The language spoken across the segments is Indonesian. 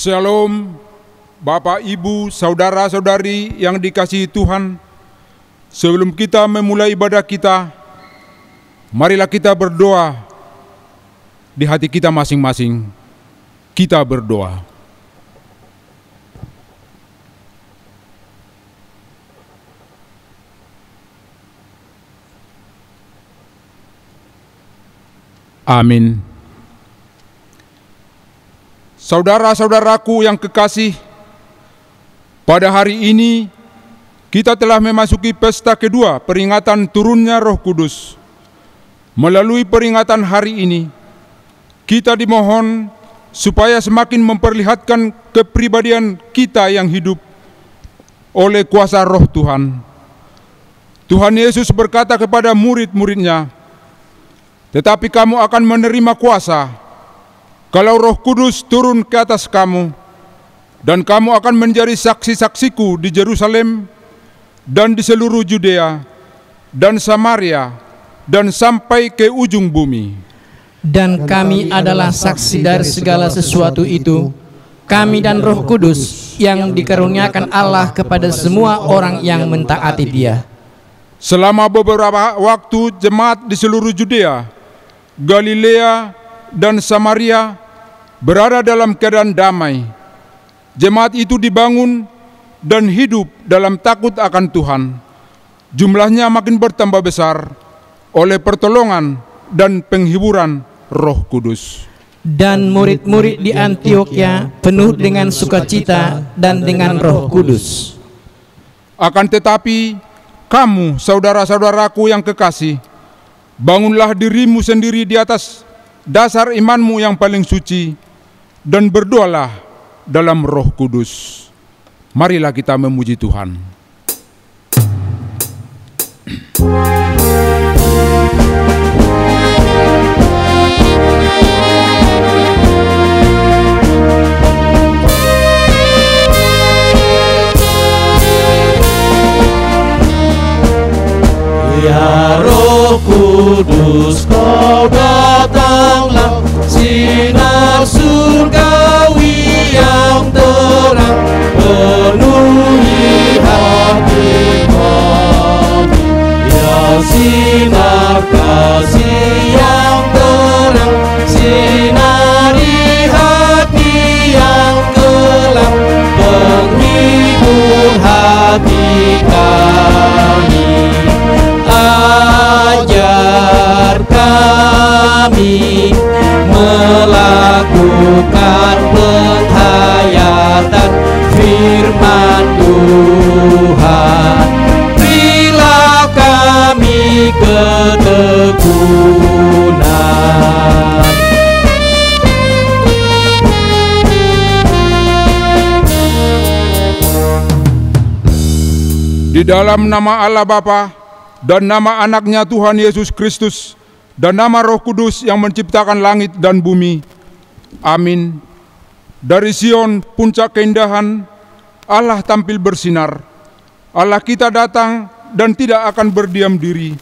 Shalom, Bapak, Ibu, saudara-saudari yang dikasihi Tuhan. Sebelum kita memulai ibadah kita, marilah kita berdoa di hati kita masing-masing. Kita berdoa. Amin. Saudara-saudaraku yang kekasih, pada hari ini kita telah memasuki pesta kedua peringatan turunnya Roh Kudus. Melalui peringatan hari ini, kita dimohon supaya semakin memperlihatkan kepribadian kita yang hidup oleh kuasa Roh Tuhan. Tuhan Yesus berkata kepada murid-muridnya, "Tetapi kamu akan menerima kuasa kalau Roh Kudus turun ke atas kamu, dan kamu akan menjadi saksi-saksiku di Yerusalem dan di seluruh Yudea dan Samaria dan sampai ke ujung bumi." Dan kami adalah saksi dari segala sesuatu itu, kami dan Roh Kudus yang dikaruniakan Allah kepada semua orang yang mentaati Dia. Selama beberapa waktu jemaat di seluruh Yudea, Galilea, dan Samaria berada dalam keadaan damai. Jemaat itu dibangun dan hidup dalam takut akan Tuhan. Jumlahnya makin bertambah besar oleh pertolongan dan penghiburan Roh Kudus. Dan murid-murid di Antiokhia penuh dengan sukacita dan dengan Roh Kudus. Akan tetapi, kamu, saudara-saudaraku yang kekasih, bangunlah dirimu sendiri di atas dasar imanmu yang paling suci, dan berdoalah dalam Roh Kudus. Marilah kita memuji Tuhan. Ya Roh Kudus, kau datanglah, sinar surgawi yang terang penuhi hati kami. Ya sinar kasih yang terang, sinari hati yang gelap, penghibur hati kami. Ajar kami melakukan penghayatan firman Tuhan. Berilah kami ketekunan. Di dalam nama Allah Bapa dan nama anaknya Tuhan Yesus Kristus dan nama Roh Kudus yang menciptakan langit dan bumi. Amin. Dari Sion, puncak keindahan, Allah tampil bersinar. Allah kita datang dan tidak akan berdiam diri.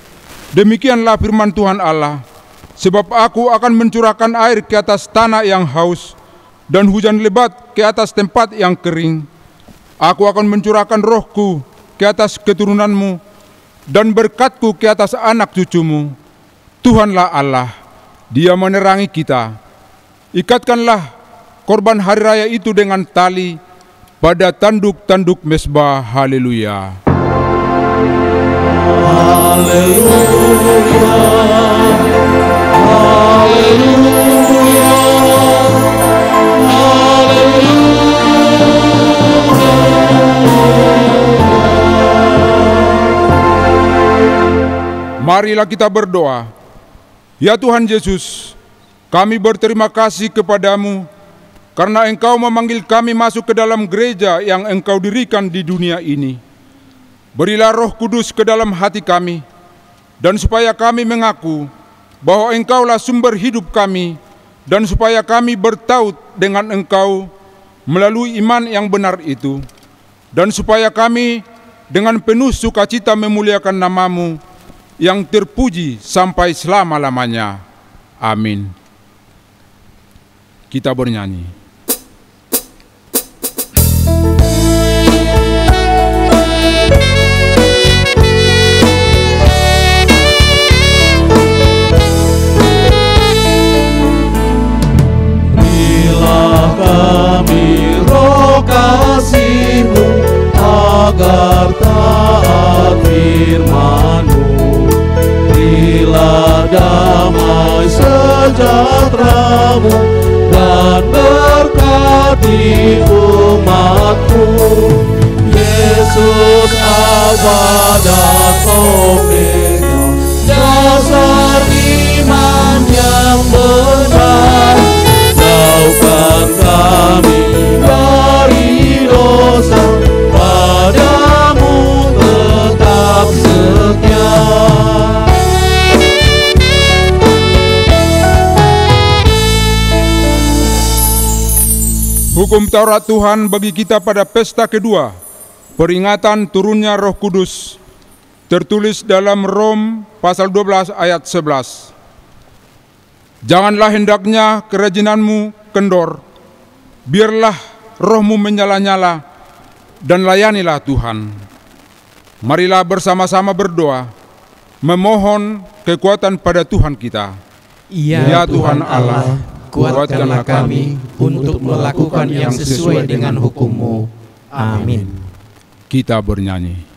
Demikianlah firman Tuhan Allah. Sebab aku akan mencurahkan air ke atas tanah yang haus, dan hujan lebat ke atas tempat yang kering. Aku akan mencurahkan rohku ke atas keturunanmu, dan berkatku ke atas anak cucumu. Tuhanlah Allah, Dia menerangi kita. Ikatkanlah korban hari raya itu dengan tali pada tanduk-tanduk mezbah. Haleluya. Haleluya, haleluya, haleluya. Marilah kita berdoa. Ya Tuhan Yesus, kami berterima kasih kepadamu karena Engkau memanggil kami masuk ke dalam gereja yang Engkau dirikan di dunia ini. Berilah Roh Kudus ke dalam hati kami, dan supaya kami mengaku bahwa Engkaulah sumber hidup kami, dan supaya kami bertaut dengan Engkau melalui iman yang benar itu, dan supaya kami dengan penuh sukacita memuliakan nama-Mu yang terpuji sampai selama-lamanya. Amin. Kita bernyanyi. sejahtera-Mu dan berkati umat-Mu. Yesus Alfa dan Omega, dasar iman yang benar. Jauhkan kami dari dosa, padamu tetap setia. Hukum Taurat Tuhan bagi kita pada pesta kedua, peringatan turunnya Roh Kudus, tertulis dalam Rom pasal 12 ayat 11. Janganlah hendaknya kerajinanmu kendor, biarlah rohmu menyala-nyala, dan layanilah Tuhan. Marilah bersama-sama berdoa, memohon kekuatan pada Tuhan kita. Ya Tuhan Allah, kuatkanlah kami untuk melakukan yang sesuai dengan hukum-Mu. Amin. Kita bernyanyi.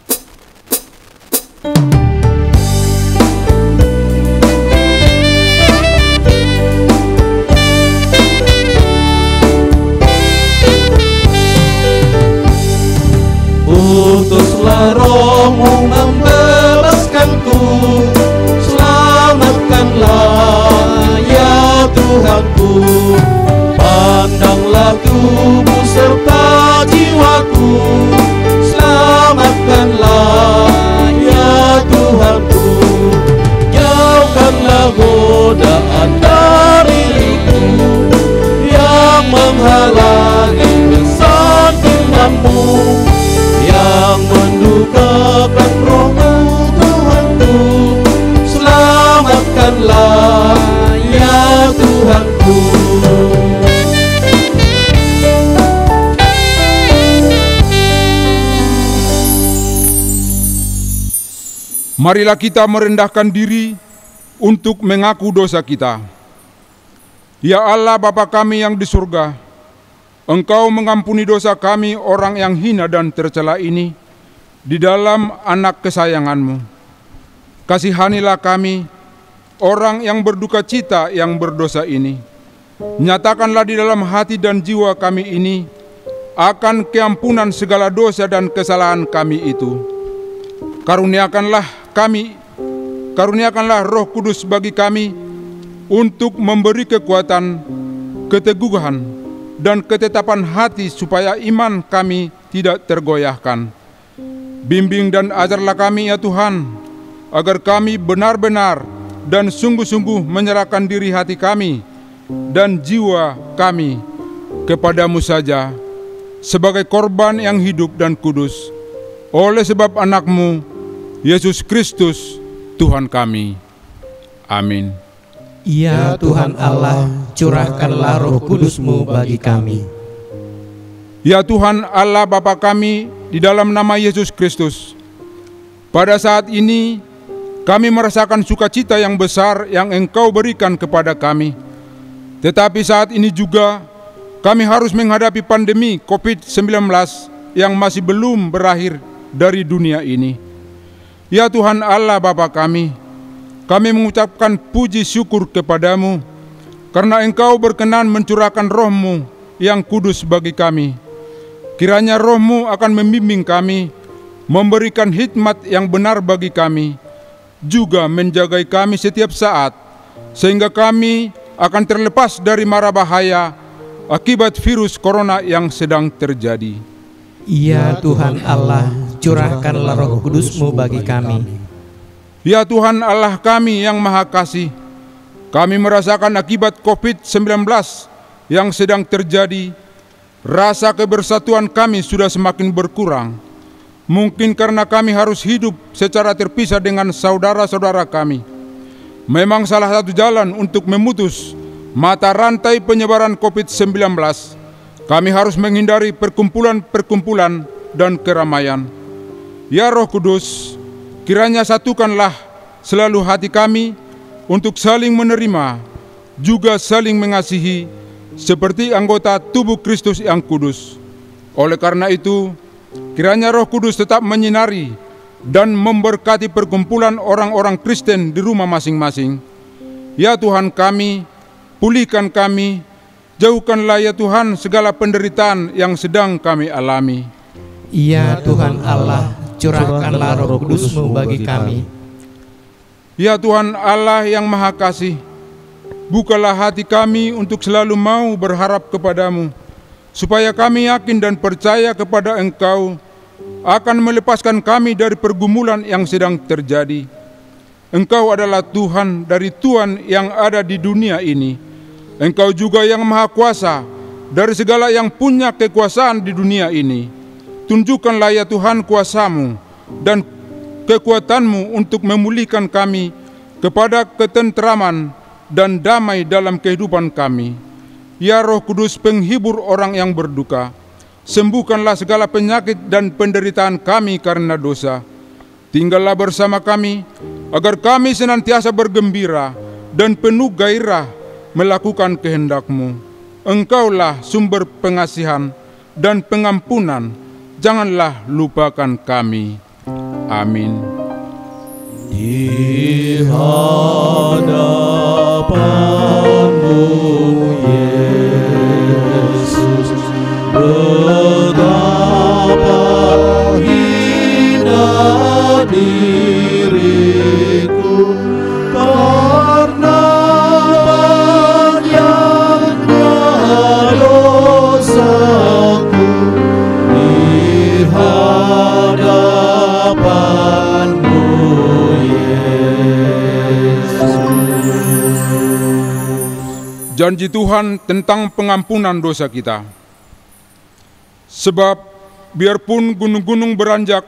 Utuslah Roh-Mu membebaskanku, selamatkanlah ya Tuhanku. Pandanglah tubuh serta jiwaku, selamatkanlah ya Tuhanku. Jauhkanlah godaan dariku yang menghalangi kesan firman-Mu, yang mendukakan roh-Mu Tuhanku. Selamatkanlah ya Tuhanku. Marilah kita merendahkan diri untuk mengaku dosa kita. Ya Allah Bapa kami yang di surga, Engkau mengampuni dosa kami orang yang hina dan tercela ini di dalam anak kesayangan-Mu. Kasihanilah kami, orang yang berduka cita yang berdosa ini. Nyatakanlah di dalam hati dan jiwa kami ini akan keampunan segala dosa dan kesalahan kami itu. Karuniakanlah Roh Kudus bagi kami untuk memberi kekuatan, keteguhan, dan ketetapan hati supaya iman kami tidak tergoyahkan. Bimbing dan ajarlah kami ya Tuhan, agar kami benar-benar dan sungguh-sungguh menyerahkan diri hati kami dan jiwa kami kepadamu saja, sebagai korban yang hidup dan kudus, oleh sebab anak-Mu, Yesus Kristus, Tuhan kami. Amin. Ya Tuhan Allah, curahkanlah Roh Kudus-Mu bagi kami. Ya Tuhan Allah Bapa kami, di dalam nama Yesus Kristus, pada saat ini kami merasakan sukacita yang besar yang Engkau berikan kepada kami. Tetapi saat ini juga kami harus menghadapi pandemi COVID-19 yang masih belum berakhir dari dunia ini. Ya Tuhan Allah Bapa kami mengucapkan puji syukur kepadamu karena Engkau berkenan mencurahkan Roh-Mu yang kudus bagi kami. Kiranya Roh-Mu akan membimbing kami, memberikan hikmat yang benar bagi kami, juga menjagai kami setiap saat, sehingga kami akan terlepas dari mara bahaya akibat virus corona yang sedang terjadi. Ya Tuhan Allah, curahkanlah Roh Kudus-Mu bagi kami. Ya Tuhan Allah kami yang Maha Kasih, kami merasakan akibat COVID-19 yang sedang terjadi, rasa kebersatuan kami sudah semakin berkurang. Mungkin karena kami harus hidup secara terpisah dengan saudara-saudara kami. Memang salah satu jalan untuk memutus mata rantai penyebaran COVID-19, kami harus menghindari perkumpulan-perkumpulan dan keramaian. Ya Roh Kudus, kiranya satukanlah selalu hati kami untuk saling menerima, juga saling mengasihi, seperti anggota tubuh Kristus yang kudus. Oleh karena itu, kiranya Roh Kudus tetap menyinari dan memberkati perkumpulan orang-orang Kristen di rumah masing-masing. Ya Tuhan kami pulihkan kami, jauhkanlah ya Tuhan segala penderitaan yang sedang kami alami. Ya Tuhan Allah, curahkanlah Roh Kudus-Mu bagi kami. Ya Tuhan Allah yang Maha Kasih, bukalah hati kami untuk selalu mau berharap kepadamu, supaya kami yakin dan percaya kepada Engkau akan melepaskan kami dari pergumulan yang sedang terjadi. Engkau adalah Tuhan dari Tuhan yang ada di dunia ini. Engkau juga yang Maha Kuasa dari segala yang punya kekuasaan di dunia ini. Tunjukkanlah ya Tuhan kuasa-Mu dan kekuatan-Mu untuk memulihkan kami kepada ketenteraman dan damai dalam kehidupan kami. Ya Roh Kudus, penghibur orang yang berduka, sembuhkanlah segala penyakit dan penderitaan kami karena dosa. Tinggallah bersama kami, agar kami senantiasa bergembira dan penuh gairah melakukan kehendak-Mu. Engkaulah sumber pengasihan dan pengampunan, janganlah lupakan kami. Amin. Di hadapan-Mu, Yesus, betapa hina diriku karena banyaknya dosaku. Di hadapan-Mu, Janji Tuhan tentang pengampunan dosa kita. Sebab biarpun gunung-gunung beranjak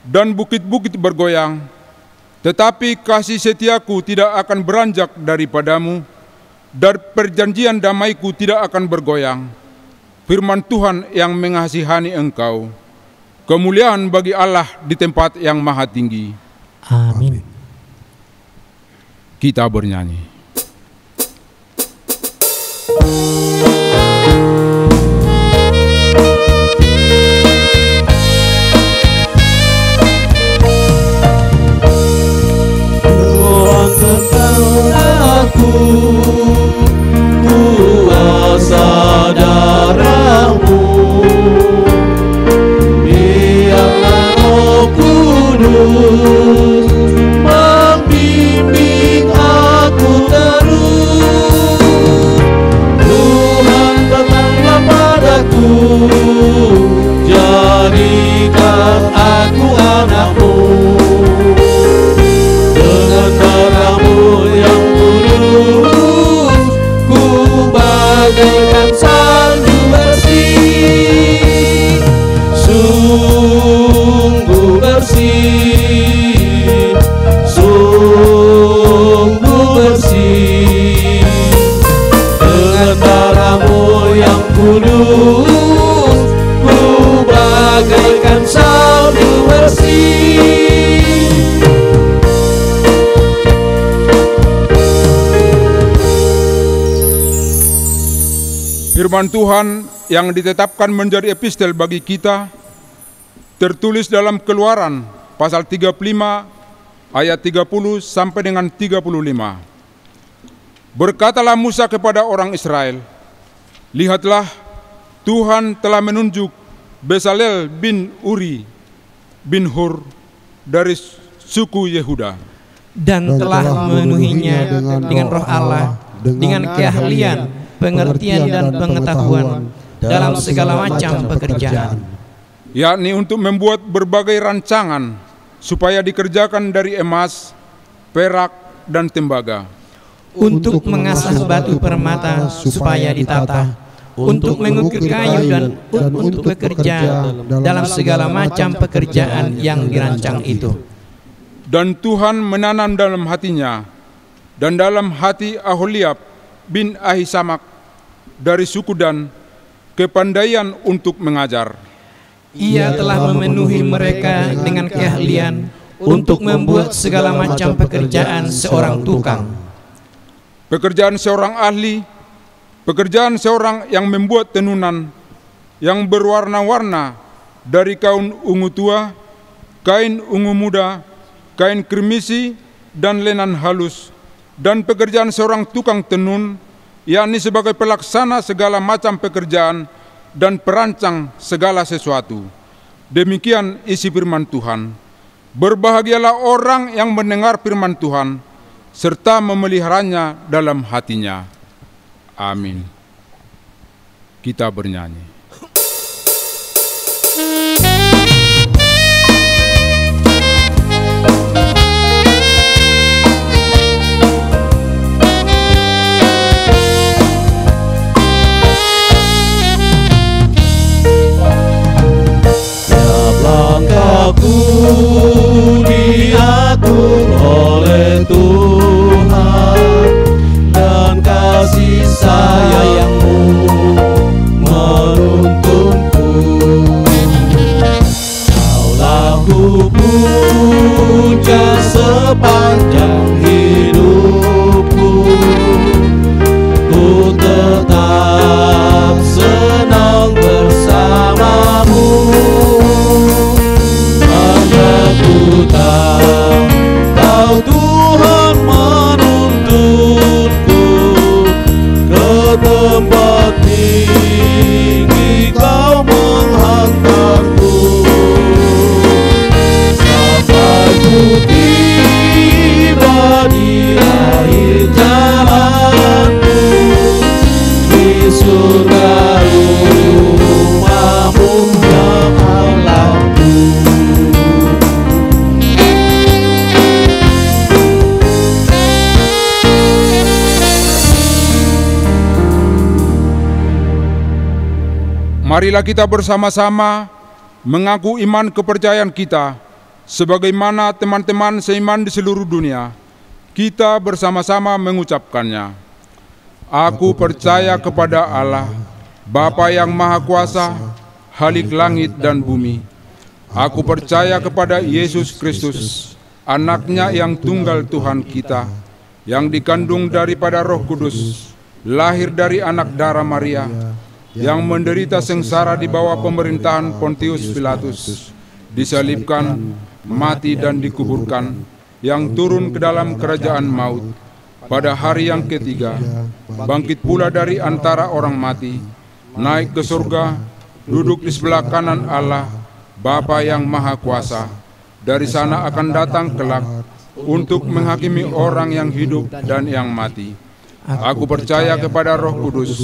dan bukit-bukit bergoyang, tetapi kasih setiaku tidak akan beranjak daripadamu, dan perjanjian damaiku tidak akan bergoyang. Firman Tuhan yang mengasihani engkau. Kemuliaan bagi Allah di tempat yang maha tinggi. Amin. Kita bernyanyi. Tuhan kekal aku, kuasa darah-Mu. Biarlah Roh Kudus membimbing aku terus. Tuhan tetaplah padaku, jadikan aku anak-Mu. Dengan darah-Mu yang kudus, ku bagaikan salju bersih, sungguh bersih, sungguh bersih. Dengan darah-Mu yang kudus, ku bagaikan salju bersih. Firman Tuhan yang ditetapkan menjadi epistel bagi kita tertulis dalam Keluaran pasal 35 ayat 30 sampai dengan 35. Berkatalah Musa kepada orang Israel, lihatlah, Tuhan telah menunjuk Bezalel bin Uri bin Hur dari suku Yehuda, Dan telah memenuhinya dengan roh Allah, dengan keahlian, pengertian dan pengetahuan dalam segala macam pekerjaan, yakni untuk membuat berbagai rancangan supaya dikerjakan dari emas, perak, dan tembaga, untuk mengasah batu permata supaya ditata, untuk mengukir kayu dan untuk bekerja dalam segala macam pekerjaan yang dirancang itu. Dan Tuhan menanam dalam hatinya dan dalam hati Aholiab bin Ahisamak dari suku Dan kepandaian untuk mengajar. Ia telah memenuhi mereka dengan keahlian untuk membuat segala macam pekerjaan seorang tukang. Pekerjaan seorang ahli, pekerjaan seorang yang membuat tenunan yang berwarna-warna dari kain ungu tua, kain ungu muda, kain kremisi, dan lenan halus, dan pekerjaan seorang tukang tenun yakni sebagai pelaksana segala macam pekerjaan dan perancang segala sesuatu. Demikian isi firman Tuhan. Berbahagialah orang yang mendengar firman Tuhan, serta memeliharanya dalam hatinya. Amin. Kita bernyanyi. Langkahku diatur oleh Tuhan, dan kasih sayang-Mu menuntunku. Kaulah ku puja sepanjang hidupku, ku tetap senang bersama-Mu. Kau Tuhan menuntunku ke tempat tinggi, Kau menghantarku sampai ku tiba di akhir jalanku, di surga rumah-Mu yang Allahku. Marilah kita bersama-sama mengaku iman kepercayaan kita, sebagaimana teman-teman seiman di seluruh dunia. Kita bersama-sama mengucapkannya. Aku percaya kepada Allah, Bapa yang Maha Kuasa, Khalik langit dan bumi. Aku percaya kepada Yesus Kristus, Anak-Nya yang tunggal Tuhan kita, yang dikandung daripada Roh Kudus, lahir dari anak darah Maria, yang menderita sengsara di bawah pemerintahan Pontius Pilatus, disalibkan, mati dan dikuburkan, yang turun ke dalam kerajaan maut, pada hari yang ketiga, bangkit pula dari antara orang mati, naik ke surga, duduk di sebelah kanan Allah, Bapa yang Maha Kuasa. Dari sana akan datang kelak untuk menghakimi orang yang hidup dan yang mati. Aku percaya kepada Roh Kudus,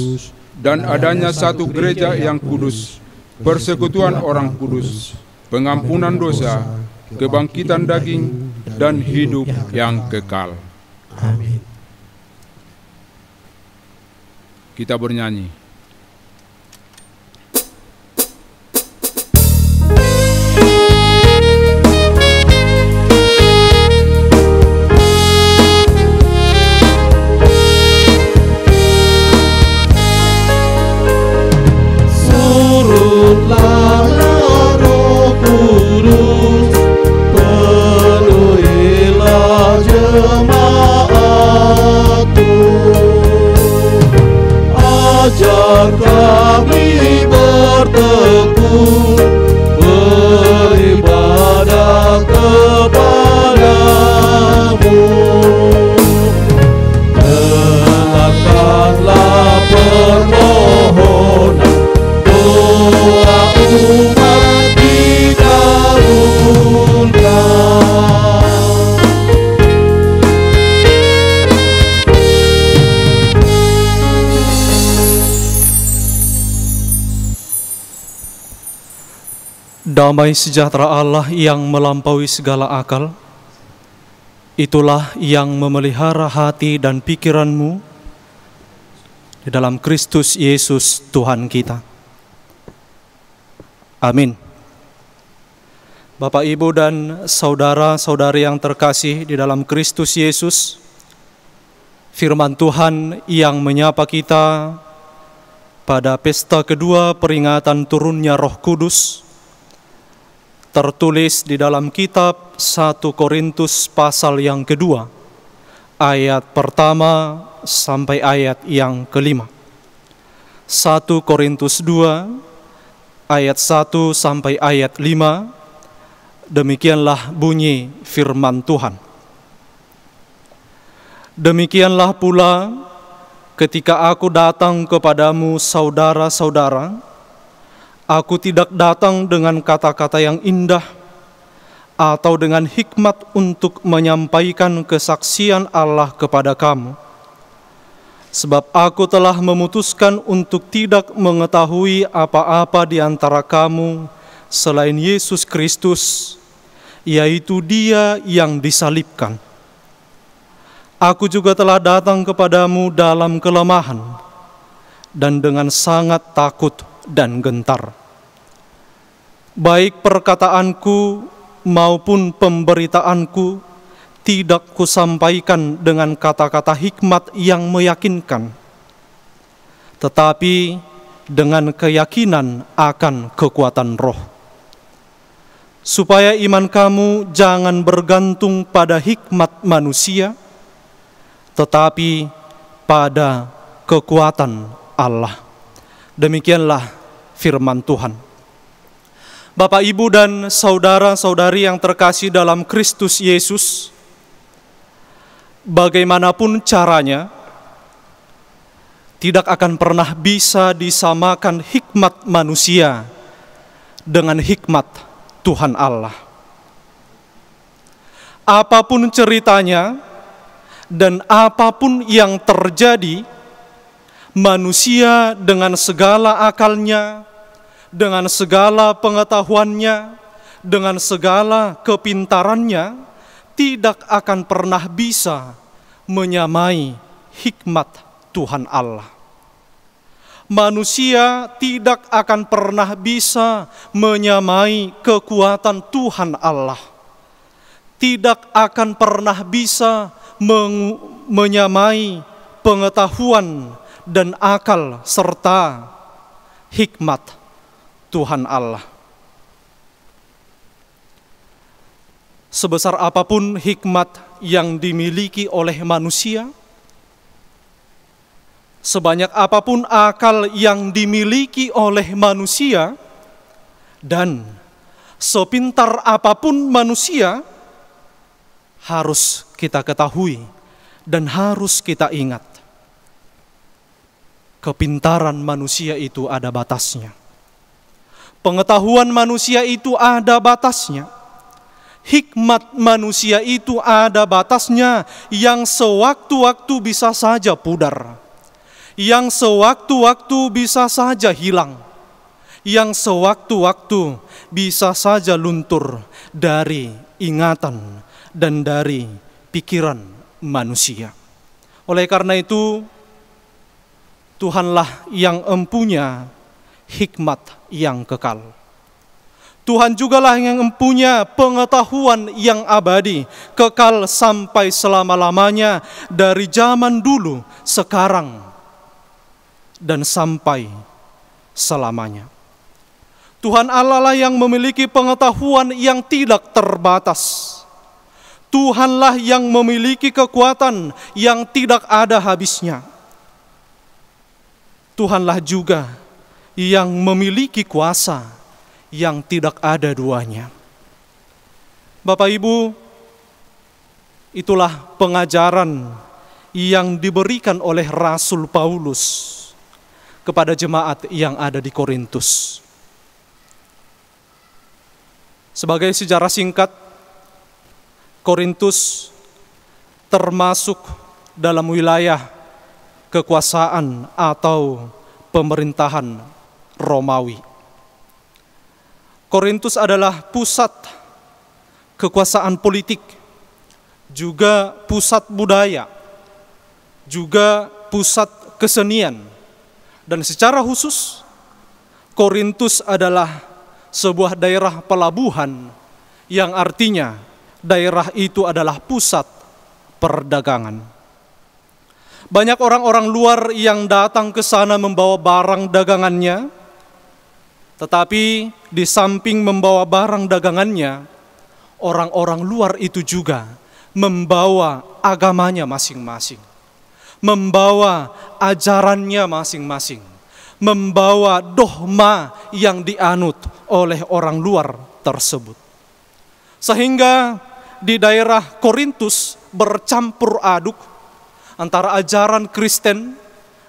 dan adanya satu gereja yang kudus, persekutuan orang kudus, pengampunan dosa, kebangkitan daging, dan hidup yang kekal. Amin. Kita bernyanyi. Ajar kami bertekun beribadah kepadamu. Dengarkanlah permohonan doa umat didahulukan. Damai sejahtera Allah yang melampaui segala akal, itulah yang memelihara hati dan pikiranmu di dalam Kristus Yesus Tuhan kita. Amin. Bapak, Ibu, dan saudara-saudari yang terkasih di dalam Kristus Yesus, firman Tuhan yang menyapa kita pada pesta kedua peringatan turunnya Roh Kudus tertulis di dalam kitab 1 Korintus pasal yang kedua, ayat pertama sampai ayat yang kelima. 1 Korintus 2, ayat 1 sampai ayat 5, demikianlah bunyi firman Tuhan. Demikianlah pula ketika aku datang kepadamu saudara-saudara, aku tidak datang dengan kata-kata yang indah atau dengan hikmat untuk menyampaikan kesaksian Allah kepada kamu. Sebab aku telah memutuskan untuk tidak mengetahui apa-apa di antara kamu selain Yesus Kristus, yaitu Dia yang disalibkan. Aku juga telah datang kepadamu dalam kelemahan dan dengan sangat takut dan gentar. Baik perkataanku maupun pemberitaanku tidak kusampaikan dengan kata-kata hikmat yang meyakinkan, tetapi dengan keyakinan akan kekuatan roh, supaya iman kamu jangan bergantung pada hikmat manusia, tetapi pada kekuatan Allah. Demikianlah firman Tuhan. Bapak, Ibu, dan saudara-saudari yang terkasih dalam Kristus Yesus, bagaimanapun caranya, tidak akan pernah bisa disamakan hikmat manusia dengan hikmat Tuhan Allah. Apapun ceritanya dan apapun yang terjadi, manusia dengan segala akalnya, dengan segala pengetahuannya, dengan segala kepintarannya, tidak akan pernah bisa menyamai hikmat Tuhan Allah. Manusia tidak akan pernah bisa menyamai kekuatan Tuhan Allah. Tidak akan pernah bisa menyamai pengetahuan dan akal serta hikmat Tuhan Allah. Sebesar apapun hikmat yang dimiliki oleh manusia, sebanyak apapun akal yang dimiliki oleh manusia, dan sepintar apapun manusia, harus kita ketahui dan harus kita ingat, kepintaran manusia itu ada batasnya. Pengetahuan manusia itu ada batasnya. Hikmat manusia itu ada batasnya, yang sewaktu-waktu bisa saja pudar, yang sewaktu-waktu bisa saja hilang, yang sewaktu-waktu bisa saja luntur dari ingatan dan dari pikiran manusia. Oleh karena itu, Tuhanlah yang empunya hikmat yang kekal. Tuhan jugalah yang mempunyai pengetahuan yang abadi, kekal sampai selama-lamanya, dari zaman dulu, sekarang, dan sampai selamanya. Tuhan Allah lah yang memiliki pengetahuan yang tidak terbatas. Tuhanlah yang memiliki kekuatan yang tidak ada habisnya. Tuhanlah juga yang memiliki kuasa yang tidak ada duanya. Bapak Ibu, itulah pengajaran yang diberikan oleh Rasul Paulus kepada jemaat yang ada di Korintus. Sebagai sejarah singkat, Korintus termasuk dalam wilayah kekuasaan atau pemerintahan Romawi. Korintus adalah pusat kekuasaan politik, juga pusat budaya, juga pusat kesenian. Dan secara khusus, Korintus adalah sebuah daerah pelabuhan, yang artinya daerah itu adalah pusat perdagangan. Banyak orang-orang luar yang datang ke sana membawa barang dagangannya, tetapi di samping membawa barang dagangannya, orang-orang luar itu juga membawa agamanya masing-masing, membawa ajarannya masing-masing, membawa dogma yang dianut oleh orang luar tersebut. Sehingga di daerah Korintus bercampur aduk antara ajaran Kristen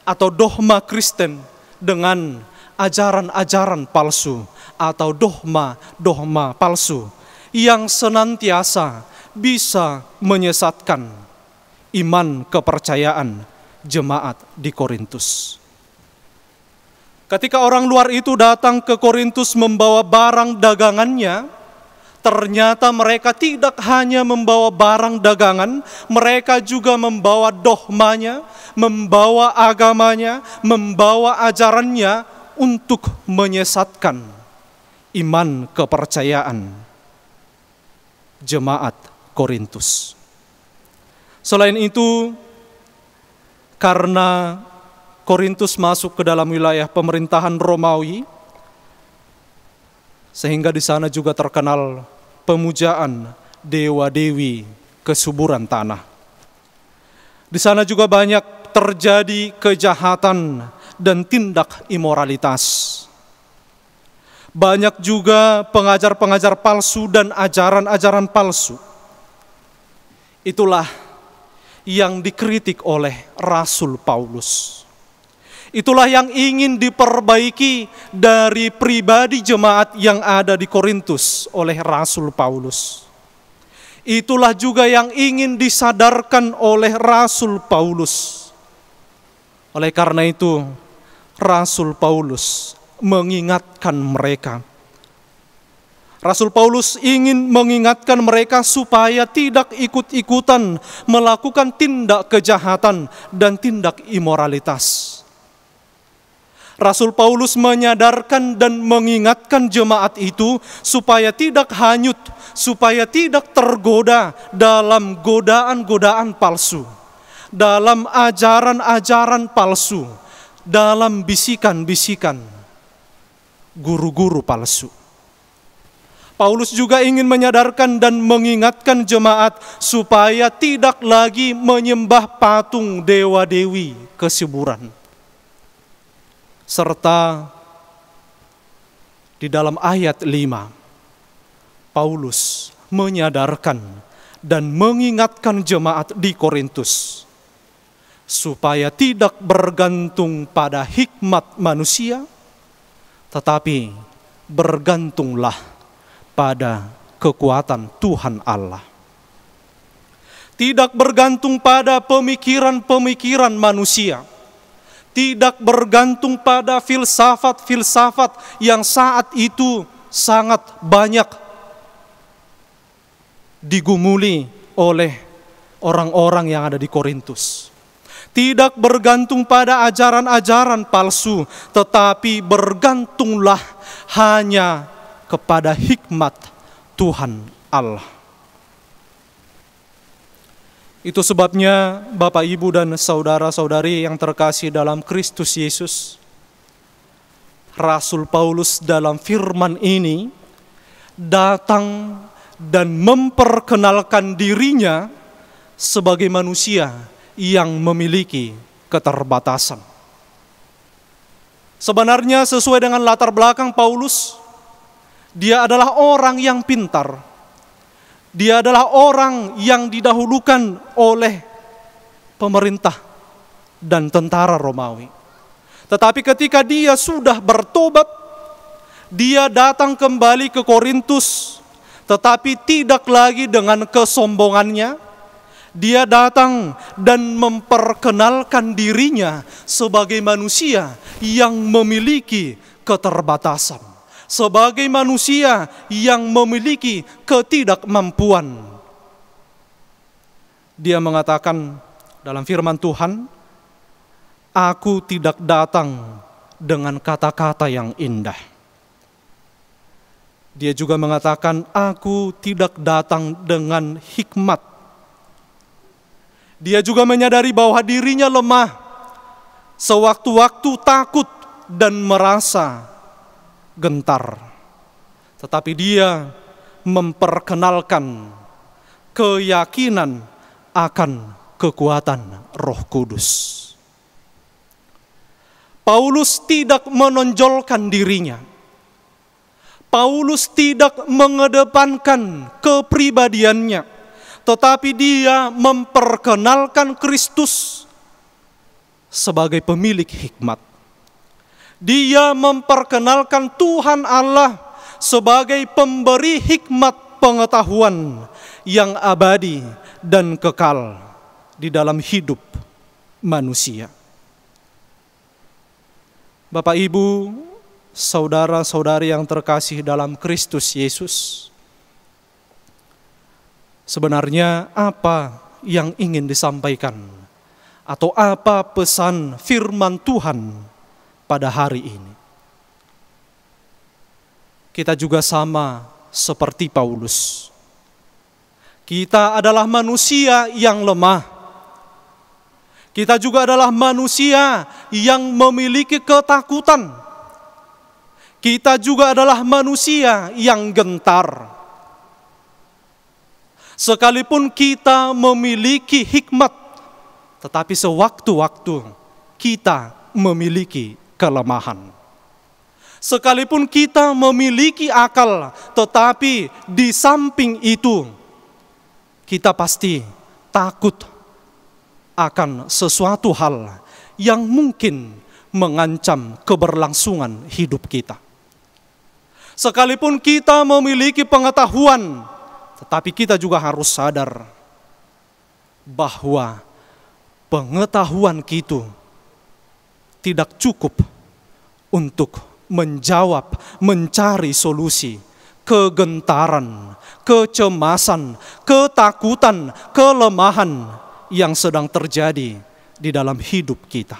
atau dogma Kristen dengan ajaran-ajaran palsu atau dogma palsu yang senantiasa bisa menyesatkan iman kepercayaan jemaat di Korintus. Ketika orang luar itu datang ke Korintus membawa barang dagangannya, ternyata mereka tidak hanya membawa barang dagangan, mereka juga membawa dogmanya, membawa agamanya, membawa ajarannya untuk menyesatkan iman kepercayaan jemaat Korintus. Selain itu, karena Korintus masuk ke dalam wilayah pemerintahan Romawi, sehingga di sana juga terkenal pemujaan dewa-dewi kesuburan tanah. Di sana juga banyak terjadi kejahatan dan tindak imoralitas. Banyak juga pengajar-pengajar palsu dan ajaran-ajaran palsu. Itulah yang dikritik oleh Rasul Paulus. Itulah yang ingin diperbaiki dari pribadi jemaat yang ada di Korintus oleh Rasul Paulus. Itulah juga yang ingin disadarkan oleh Rasul Paulus. Oleh karena itu, Rasul Paulus mengingatkan mereka. Rasul Paulus ingin mengingatkan mereka supaya tidak ikut-ikutan melakukan tindak kejahatan dan tindak imoralitas. Rasul Paulus menyadarkan dan mengingatkan jemaat itu supaya tidak hanyut, supaya tidak tergoda dalam godaan-godaan palsu, dalam ajaran-ajaran palsu, dalam bisikan-bisikan guru-guru palsu. Paulus juga ingin menyadarkan dan mengingatkan jemaat supaya tidak lagi menyembah patung dewa-dewi kesuburan. Serta di dalam ayat 5, Paulus menyadarkan dan mengingatkan jemaat di Korintus supaya tidak bergantung pada hikmat manusia, tetapi bergantunglah pada kekuatan Tuhan Allah. Tidak bergantung pada pemikiran-pemikiran manusia. Tidak bergantung pada filsafat-filsafat yang saat itu sangat banyak digumuli oleh orang-orang yang ada di Korintus. Tidak bergantung pada ajaran-ajaran palsu, tetapi bergantunglah hanya kepada hikmat Tuhan Allah. Itu sebabnya Bapak, Ibu, dan saudara-saudari yang terkasih dalam Kristus Yesus, Rasul Paulus dalam firman ini datang dan memperkenalkan dirinya sebagai manusia yang memiliki keterbatasan. Sebenarnya sesuai dengan latar belakang Paulus, dia adalah orang yang pintar. Dia adalah orang yang didahulukan oleh pemerintah dan tentara Romawi. Tetapi ketika dia sudah bertobat, dia datang kembali ke Korintus, tetapi tidak lagi dengan kesombongannya. Dia datang dan memperkenalkan dirinya sebagai manusia yang memiliki keterbatasan, sebagai manusia yang memiliki ketidakmampuan. Dia mengatakan dalam firman Tuhan, "Aku tidak datang dengan kata-kata yang indah." Dia juga mengatakan, "Aku tidak datang dengan hikmat." Dia juga menyadari bahwa dirinya lemah, sewaktu-waktu takut dan merasa gentar. Tetapi dia memperkenalkan keyakinan akan kekuatan Roh Kudus. Paulus tidak menonjolkan dirinya. Paulus tidak mengedepankan kepribadiannya, tetapi dia memperkenalkan Kristus. sebagai pemilik hikmat. Dia memperkenalkan Tuhan Allah sebagai pemberi hikmat pengetahuan yang abadi dan kekal di dalam hidup manusia. Bapak, Ibu, saudara-saudari yang terkasih dalam Kristus Yesus, sebenarnya apa yang ingin disampaikan atau apa pesan firman Tuhan pada hari ini? Kita juga sama seperti Paulus. Kita adalah manusia yang lemah. Kita juga adalah manusia yang memiliki ketakutan. Kita juga adalah manusia yang gentar. Sekalipun kita memiliki hikmat, tetapi sewaktu-waktu kita memiliki kelemahan. Sekalipun kita memiliki akal, tetapi di samping itu kita pasti takut akan sesuatu hal yang mungkin mengancam keberlangsungan hidup kita. Sekalipun kita memiliki pengetahuan, tetapi kita juga harus sadar bahwa pengetahuan kita tidak cukup untuk menjawab, mencari solusi kegentaran, kecemasan, ketakutan, kelemahan yang sedang terjadi di dalam hidup kita.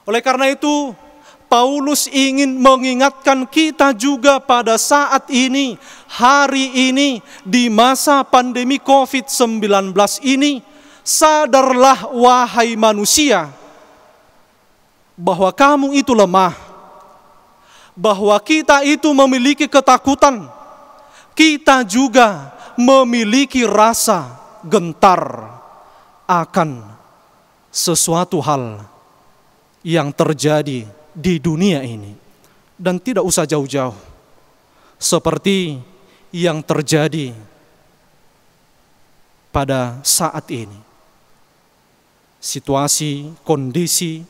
Oleh karena itu, Paulus ingin mengingatkan kita juga pada saat ini, hari ini, di masa pandemi COVID-19 ini, sadarlah wahai manusia, bahwa kamu itu lemah, bahwa kita itu memiliki ketakutan, kita juga memiliki rasa gentar akan sesuatu hal yang terjadi di dunia ini. Dan tidak usah jauh-jauh, seperti yang terjadi pada saat ini. Situasi, kondisi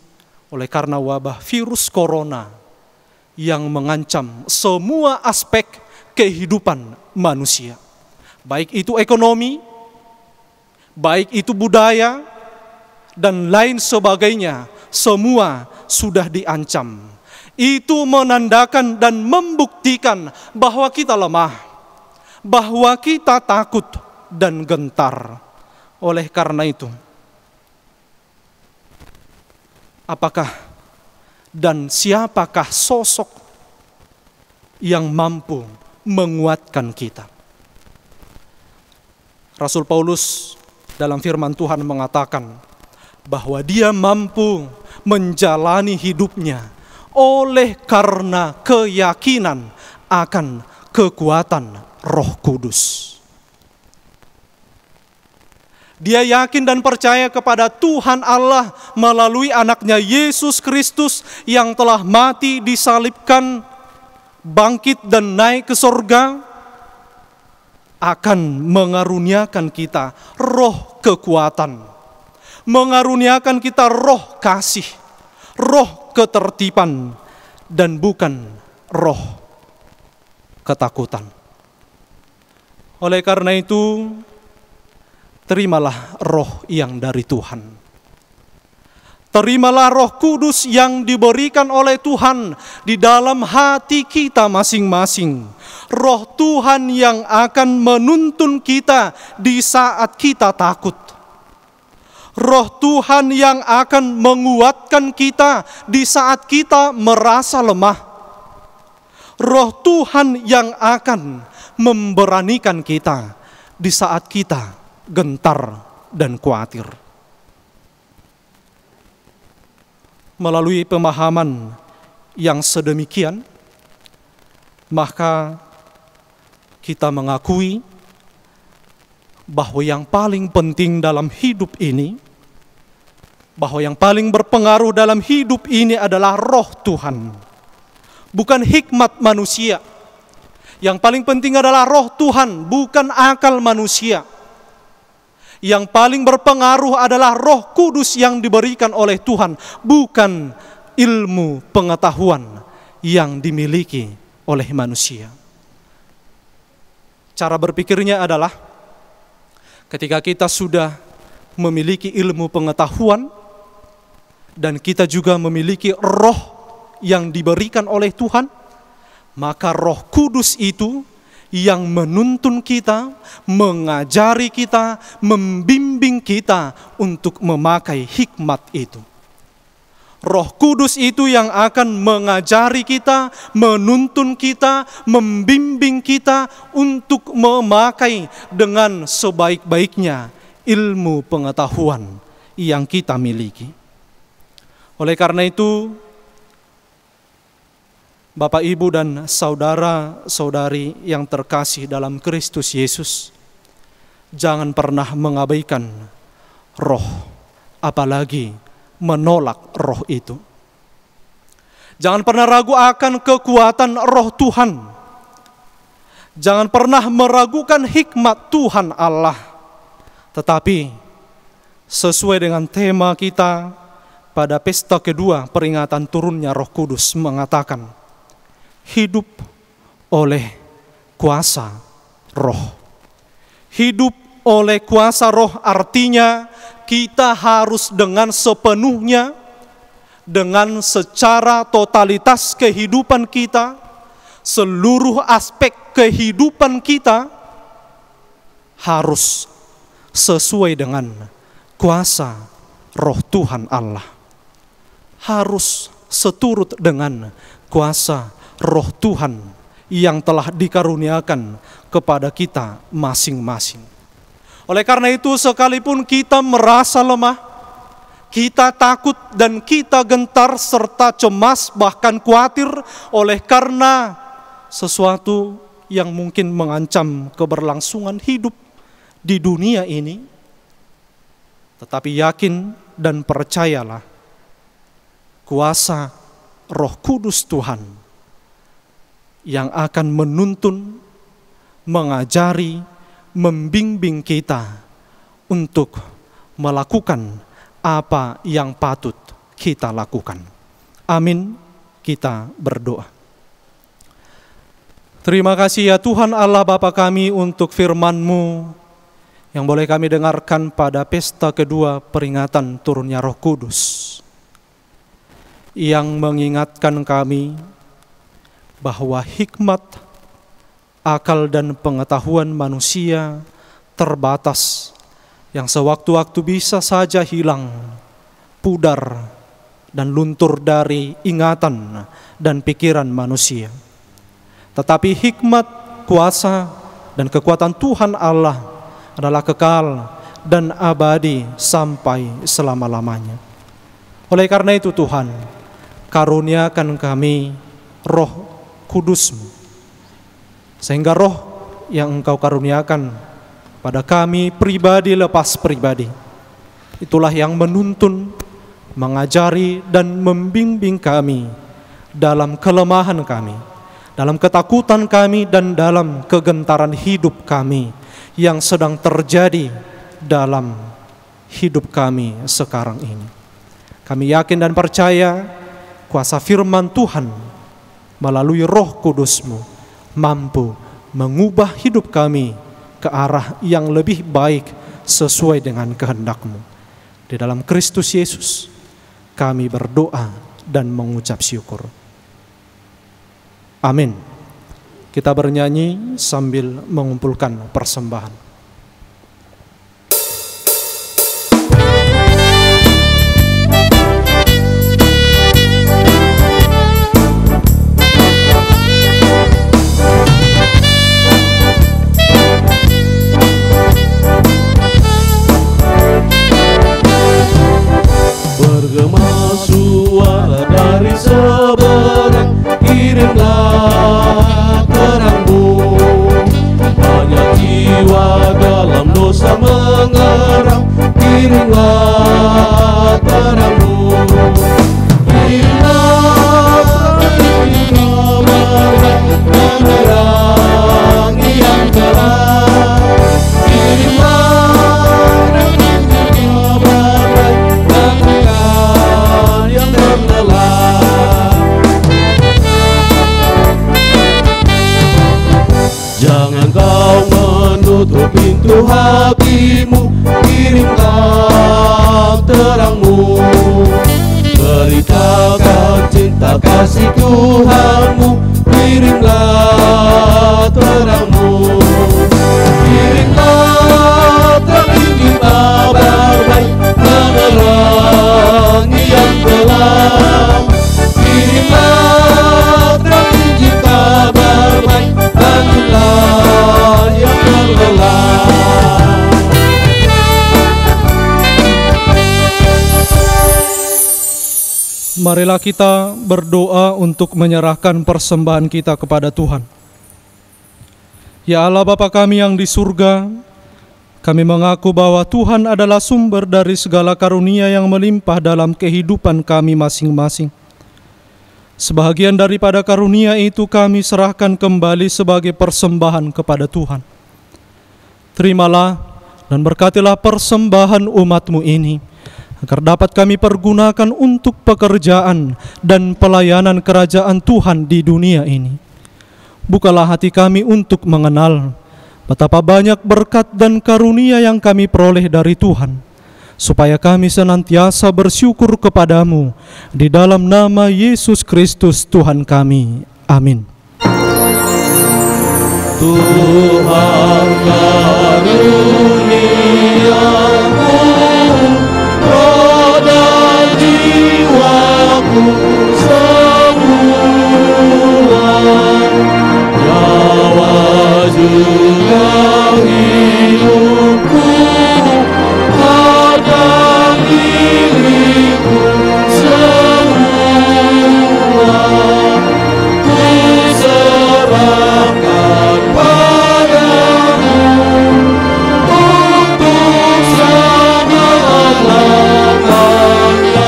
oleh karena wabah virus corona yang mengancam semua aspek kehidupan manusia. Baik itu ekonomi, baik itu budaya, dan lain sebagainya, semua sudah diancam. Itu menandakan dan membuktikan bahwa kita lemah, bahwa kita takut dan gentar. Oleh karena itu, apakah dan siapakah sosok yang mampu menguatkan kita? Rasul Paulus dalam firman Tuhan mengatakan bahwa dia mampu menjalani hidupnya oleh karena keyakinan akan kekuatan Roh Kudus. Dia yakin dan percaya kepada Tuhan Allah melalui anaknya Yesus Kristus yang telah mati, disalibkan, bangkit dan naik ke surga, akan mengaruniakan kita roh kekuatan, mengaruniakan kita roh kasih, roh ketertiban, dan bukan roh ketakutan. Oleh karena itu, terimalah roh yang dari Tuhan. Terimalah Roh Kudus yang diberikan oleh Tuhan di dalam hati kita masing-masing. Roh Tuhan yang akan menuntun kita di saat kita takut. Roh Tuhan yang akan menguatkan kita di saat kita merasa lemah. Roh Tuhan yang akan memberanikan kita di saat kita gentar dan khawatir. Melalui pemahaman yang sedemikian, maka kita mengakui bahwa yang paling penting dalam hidup ini, bahwa yang paling berpengaruh dalam hidup ini adalah roh Tuhan, bukan hikmat manusia. Yang paling penting adalah roh Tuhan, bukan akal manusia. Yang paling berpengaruh adalah Roh Kudus yang diberikan oleh Tuhan, bukan ilmu pengetahuan yang dimiliki oleh manusia. Cara berpikirnya adalah ketika kita sudah memiliki ilmu pengetahuan dan kita juga memiliki roh yang diberikan oleh Tuhan, maka Roh Kudus itu yang menuntun kita, mengajari kita, membimbing kita untuk memakai hikmat itu. Roh Kudus itu yang akan mengajari kita, menuntun kita, membimbing kita untuk memakai dengan sebaik-baiknya ilmu pengetahuan yang kita miliki. Oleh karena itu, Bapak, Ibu, dan saudara-saudari yang terkasih dalam Kristus Yesus, jangan pernah mengabaikan roh, apalagi menolak roh itu. Jangan pernah ragu akan kekuatan roh Tuhan. Jangan pernah meragukan hikmat Tuhan Allah. Tetapi sesuai dengan tema kita pada pesta kedua peringatan turunnya Roh Kudus mengatakan, hidup oleh kuasa roh. Hidup oleh kuasa roh artinya kita harus dengan sepenuhnya, dengan secara totalitas kehidupan kita, seluruh aspek kehidupan kita harus sesuai dengan kuasa roh Tuhan Allah. Harus seturut dengan kuasa roh Tuhan yang telah dikaruniakan kepada kita masing-masing. Oleh karena itu, sekalipun kita merasa lemah, kita takut dan kita gentar serta cemas, bahkan khawatir oleh karena sesuatu yang mungkin mengancam keberlangsungan hidup di dunia ini, tetapi yakin dan percayalah, kuasa Roh Kudus Tuhan yang akan menuntun, mengajari, membimbing kita untuk melakukan apa yang patut kita lakukan. Amin. Kita berdoa. Terima kasih ya Tuhan Allah Bapa kami untuk firman-Mu yang boleh kami dengarkan pada pesta kedua peringatan turunnya Roh Kudus, yang mengingatkan kami bahwa hikmat, akal dan pengetahuan manusia terbatas, yang sewaktu-waktu bisa saja hilang, pudar, dan luntur dari ingatan dan pikiran manusia. Tetapi hikmat, kuasa, dan kekuatan Tuhan Allah adalah kekal dan abadi sampai selama-lamanya. Oleh karena itu Tuhan, karuniakan kami Roh Kudus-Mu, sehingga roh yang Engkau karuniakan pada kami pribadi lepas pribadi, itulah yang menuntun, mengajari dan membimbing kami dalam kelemahan kami, dalam ketakutan kami, dan dalam kegentaran hidup kami yang sedang terjadi dalam hidup kami sekarang ini. Kami yakin dan percaya kuasa firman Tuhan melalui Roh Kudus-Mu mampu mengubah hidup kami ke arah yang lebih baik sesuai dengan kehendak-Mu. Di dalam Kristus Yesus kami berdoa dan mengucap syukur. Amin. Kita bernyanyi sambil mengumpulkan persembahan. Bergema suara dari seberang, kirimlah terang-Mu. Banyak jiwa dalam dosa mengerang, kirimlah terang-Mu. Kirimlah penerang yang terang, kirimlah nabimu, kirimlah terangmu. Beritakan cinta kasih Tuhanmu, kirimlah terangmu. Kirimlah terang Injil kabar baik, menerangi yang gelap. Kirimlah terang Injil kabar baik, bantulah yang terlelap. Marilah kita berdoa untuk menyerahkan persembahan kita kepada Tuhan. Ya Allah Bapa kami yang di surga, kami mengaku bahwa Tuhan adalah sumber dari segala karunia yang melimpah dalam kehidupan kami masing-masing. Sebahagian daripada karunia itu kami serahkan kembali sebagai persembahan kepada Tuhan. Terimalah dan berkatilah persembahan umat-Mu ini, agar dapat kami pergunakan untuk pekerjaan dan pelayanan kerajaan Tuhan di dunia ini. Bukalah hati kami untuk mengenal betapa banyak berkat dan karunia yang kami peroleh dari Tuhan, supaya kami senantiasa bersyukur kepadamu di dalam nama Yesus Kristus Tuhan kami. Amin. Tuhan karuniamu, roh dan jiwaku semua, nyawa juga hidupku, harga diriku semua, ku serahkan padamu untuk selama-lamanya.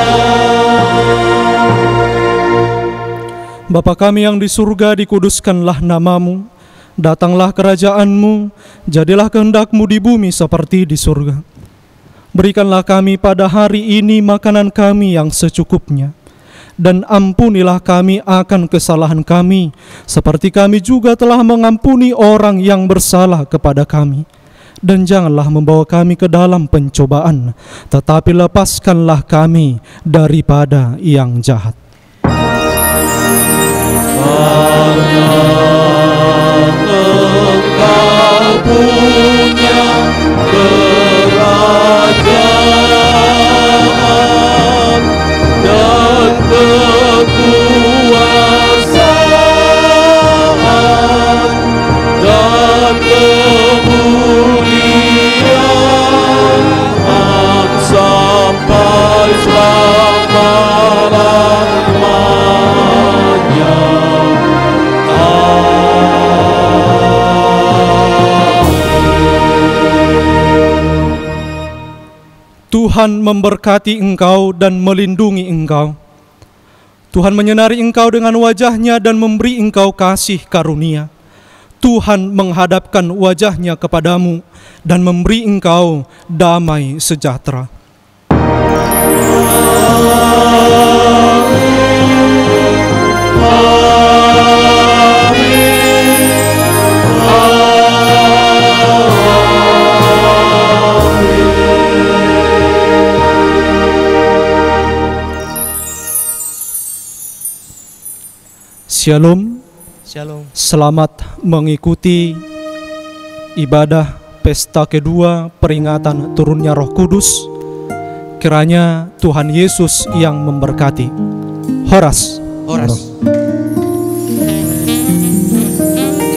Bapa kami yang di surga, dikuduskanlah namamu, datanglah kerajaan-Mu, jadilah kehendak-Mu di bumi seperti di surga. Berikanlah kami pada hari ini makanan kami yang secukupnya, dan ampunilah kami akan kesalahan kami, seperti kami juga telah mengampuni orang yang bersalah kepada kami. Dan janganlah membawa kami ke dalam pencobaan, tetapi lepaskanlah kami daripada yang jahat. Karena Engkau punya kerajaan dan kekuasaan dan kemuliaan sampai selama-lamanya. Tuhan memberkati engkau dan melindungi engkau. Tuhan menyinari engkau dengan wajah-Nya dan memberi engkau kasih karunia. Tuhan menghadapkan wajah-Nya kepadamu dan memberi engkau damai sejahtera. Shalom. Shalom. Selamat mengikuti ibadah pesta kedua peringatan turunnya Roh Kudus. Kiranya Tuhan Yesus yang memberkati. Horas. Horas.